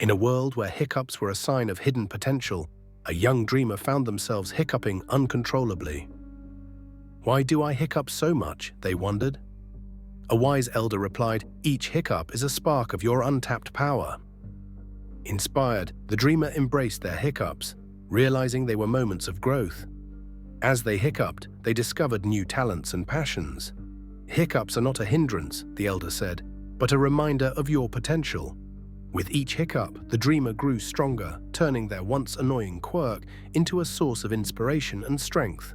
In a world where hiccups were a sign of hidden potential, a young dreamer found themselves hiccuping uncontrollably. "Why do I hiccup so much?" they wondered. A wise elder replied, "Each hiccup is a spark of your untapped power." Inspired, the dreamer embraced their hiccups, realizing they were moments of growth. As they hiccuped, they discovered new talents and passions. "Hiccups are not a hindrance," the elder said, "but a reminder of your potential." With each hiccup, the dreamer grew stronger, turning their once annoying quirk into a source of inspiration and strength.